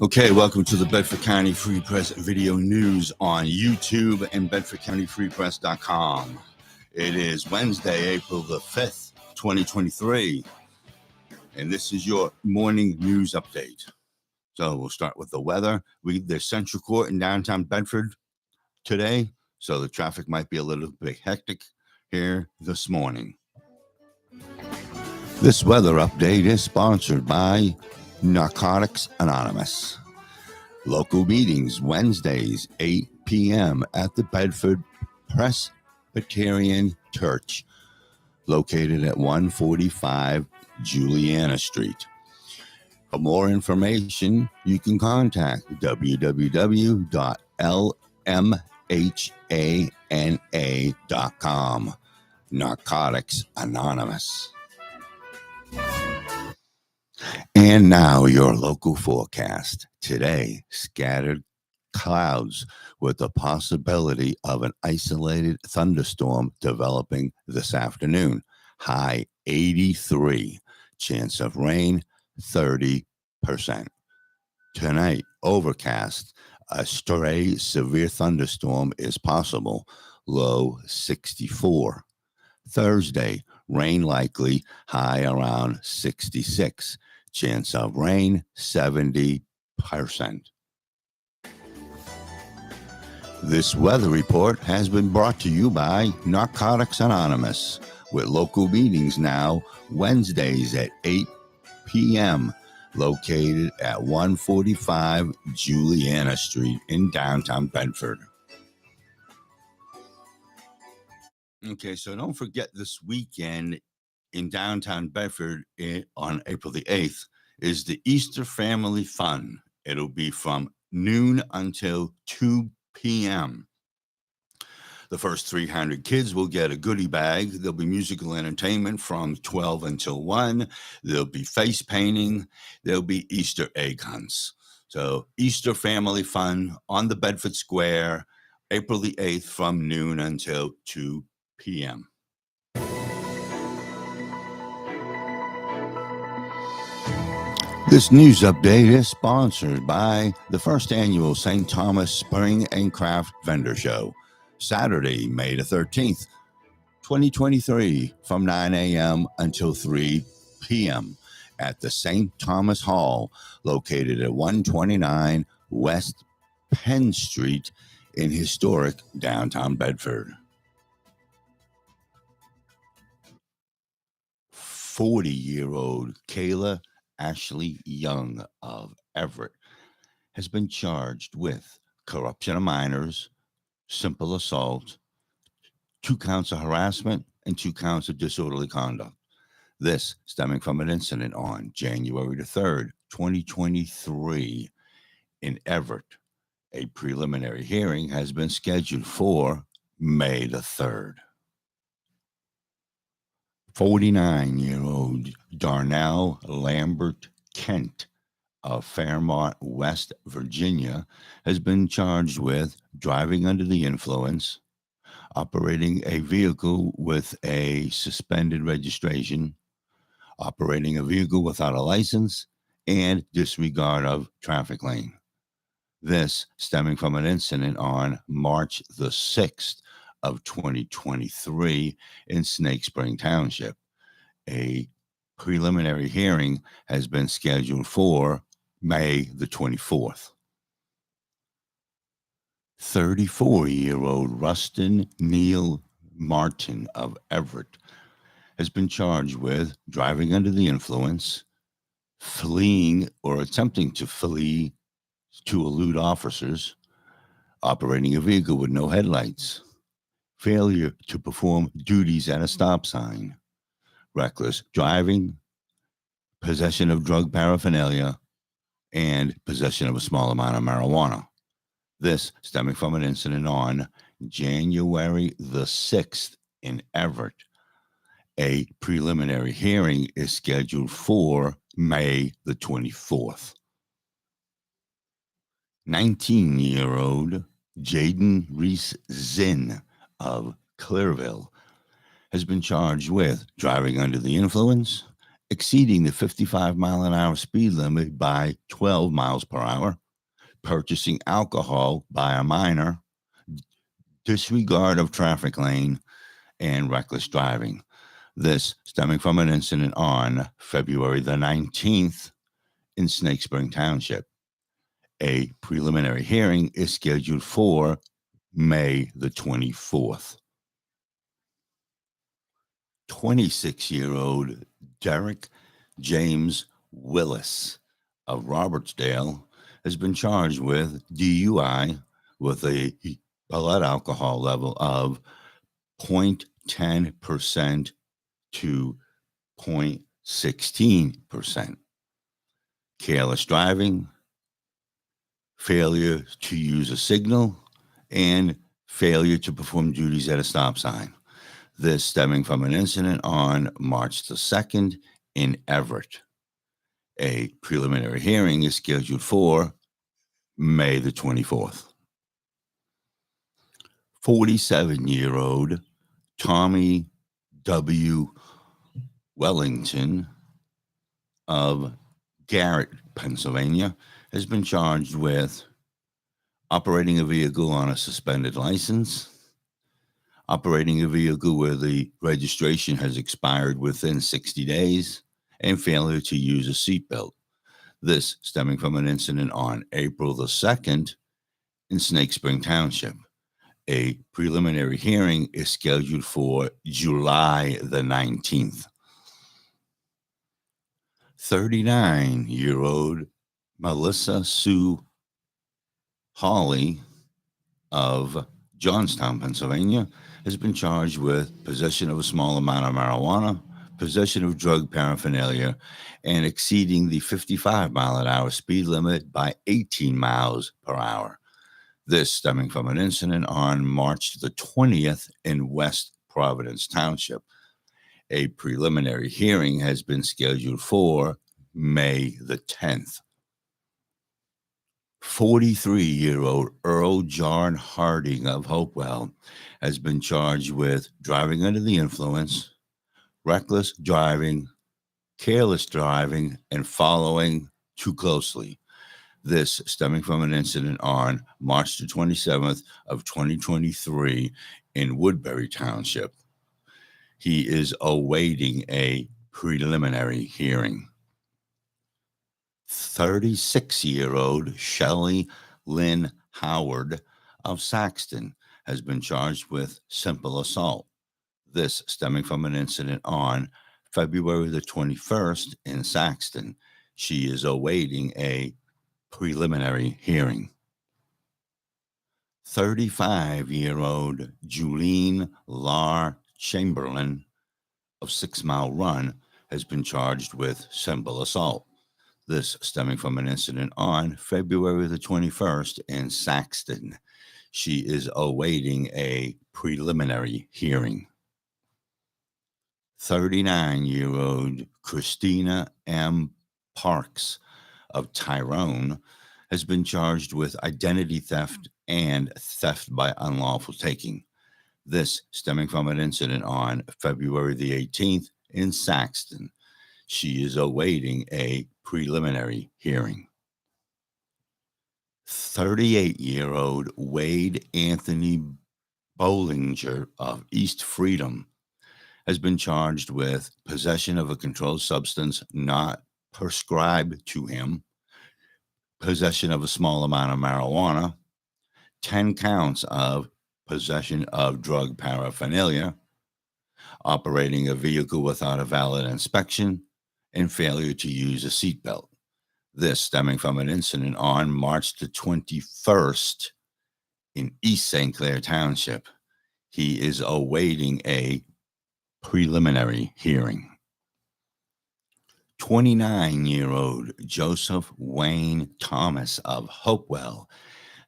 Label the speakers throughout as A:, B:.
A: Okay, welcome to the Bedford County Free Press video news on YouTube and BedfordCountyFreePress.com. It is Wednesday, April the 5th, 2023, and this is your morning news update. So we'll start with the weather. There's Central Court in downtown Bedford today, so the traffic might be a little bit hectic here this morning. This weather update is sponsored by Narcotics Anonymous. Local meetings Wednesdays, 8 p.m. at the Bedford Presbyterian Church, located at 145 Juliana Street. For more information, you can contact www.lmhana.com. Narcotics Anonymous. And now your local forecast. Today, scattered clouds with the possibility of an isolated thunderstorm developing this afternoon. High 83. Chance of rain 30%. Tonight, overcast. A stray severe thunderstorm is possible. Low 64. Thursday, rain likely. High around 66. Chance of rain 70%. This weather report has been brought to you by Narcotics Anonymous, with local meetings now Wednesdays at 8 p.m., located at 145 Juliana Street in downtown Bedford. Okay, so don't forget this weekend in downtown Bedford on April the 8th is the Easter Family Fun. It'll be from noon until 2 p.m. The first 300 kids will get a goodie bag. There'll be musical entertainment from 12 until 1. There'll be face painting. There'll be Easter egg hunts. So Easter Family Fun on the Bedford Square, April the 8th from noon until 2 p.m. This news update is sponsored by the first annual St. Thomas Spring and Craft Vendor Show, Saturday, May the 13th, 2023, from 9 a.m. until 3 p.m. at the St. Thomas Hall, located at 129 West Penn Street in historic downtown Bedford. 40-year-old Kayla Ashley Young of Everett has been charged with corruption of minors, simple assault, 2 counts of harassment, and 2 counts of disorderly conduct. This stemming from an incident on January the 3rd, 2023 in Everett. A preliminary hearing has been scheduled for May the 3rd. 49-year-old Darnell Lambert Kent of Fairmont, West Virginia, has been charged with driving under the influence, operating a vehicle with a suspended registration, operating a vehicle without a license, and disregard of traffic lane. This stemming from an incident on March the 6th of 2023 in Snake Spring Township. A preliminary hearing has been scheduled for May the 24th. 34-year-old Rustin Neil Martin of Everett has been charged with driving under the influence, fleeing or attempting to flee to elude officers, operating a vehicle with no headlights, failure to perform duties at a stop sign, reckless driving, possession of drug paraphernalia, and possession of a small amount of marijuana. This stemming from an incident on January the 6th in Everett. A preliminary hearing is scheduled for May the 24th. 19-year-old Jaden Reese Zinn of Clearville has been charged with driving under the influence, exceeding the 55-mile-an-hour speed limit by 12 miles per hour, purchasing alcohol by a minor, disregard of traffic lane, and reckless driving. This stemming from an incident on February the 19th in Snake Spring Township. A preliminary hearing is scheduled for May the 24th. 26-year-old Derek James Willis of Robertsdale has been charged with DUI with a blood alcohol level of 0.10% to 0.16%. Careless driving, failure to use a signal, and failure to perform duties at a stop sign. This stemming from an incident on March the 2nd in Everett. A preliminary hearing is scheduled for May the 24th. 47-year-old Tommy W. Wellington of Garrett, Pennsylvania, has been charged with operating a vehicle on a suspended license, operating a vehicle where the registration has expired within 60 days, and failure to use a seatbelt. This stemming from an incident on April the 2nd in Snake Spring Township. A preliminary hearing is scheduled for July the 19th. 39-year-old Melissa Sue Hawley of Johnstown, Pennsylvania, has been charged with possession of a small amount of marijuana, possession of drug paraphernalia, and exceeding the 55-mile-an-hour speed limit by 18 miles per hour. This stemming from an incident on March the 20th in West Providence Township. A preliminary hearing has been scheduled for May the 10th. 43-year-old Earl John Harding of Hopewell has been charged with driving under the influence, reckless driving, careless driving, and following too closely. This stemming from an incident on March the 27th of 2023 in Woodbury Township. He is awaiting a preliminary hearing. 36-year-old Shelley Lynn Howard of Saxton has been charged with simple assault. This stemming from an incident on February the 21st in Saxton. She is awaiting a preliminary hearing. 35-year-old Julene Lar Chamberlain of 6 Mile Run has been charged with simple assault. This stemming from an incident on February the 21st in Saxton. She is awaiting a preliminary hearing. 39-year-old Christina M. Parks of Tyrone has been charged with identity theft and theft by unlawful taking. This stemming from an incident on February the 18th in Saxton. She is awaiting a preliminary hearing. 38-year-old Wade Anthony Bollinger of East Freedom has been charged with possession of a controlled substance not prescribed to him, possession of a small amount of marijuana, 10 counts of possession of drug paraphernalia, operating a vehicle without a valid inspection, and failure to use a seatbelt. This stemming from an incident on March the 21st in East St. Clair Township. He is awaiting a preliminary hearing. 29-year-old Joseph Wayne Thomas of Hopewell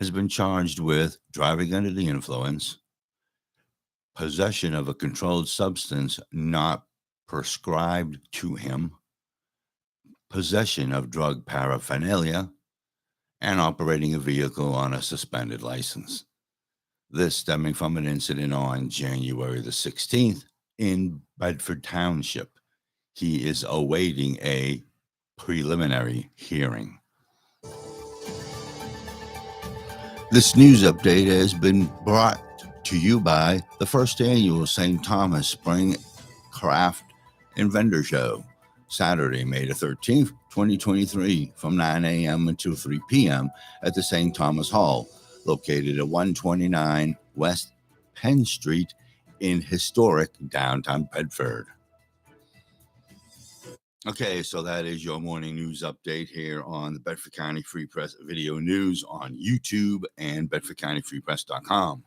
A: has been charged with driving under the influence, possession of a controlled substance not prescribed to him, possession of drug paraphernalia, and operating a vehicle on a suspended license. This stemming from an incident on January the 16th in Bedford Township. he is awaiting a preliminary hearing. This news update has been brought to you by the first annual St. Thomas Spring Craft and Vendor Show, Saturday, May the 13th, 2023, from 9 a.m. until 3 p.m. at the St. Thomas Hall, located at 129 West Penn Street in historic downtown Bedford. Okay, so that is your morning news update here on the Bedford County Free Press Video News on YouTube and BedfordCountyFreePress.com.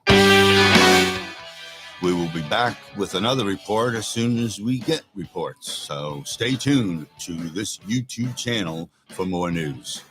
A: We will be back with another report as soon as we get reports. So stay tuned to this YouTube channel for more news.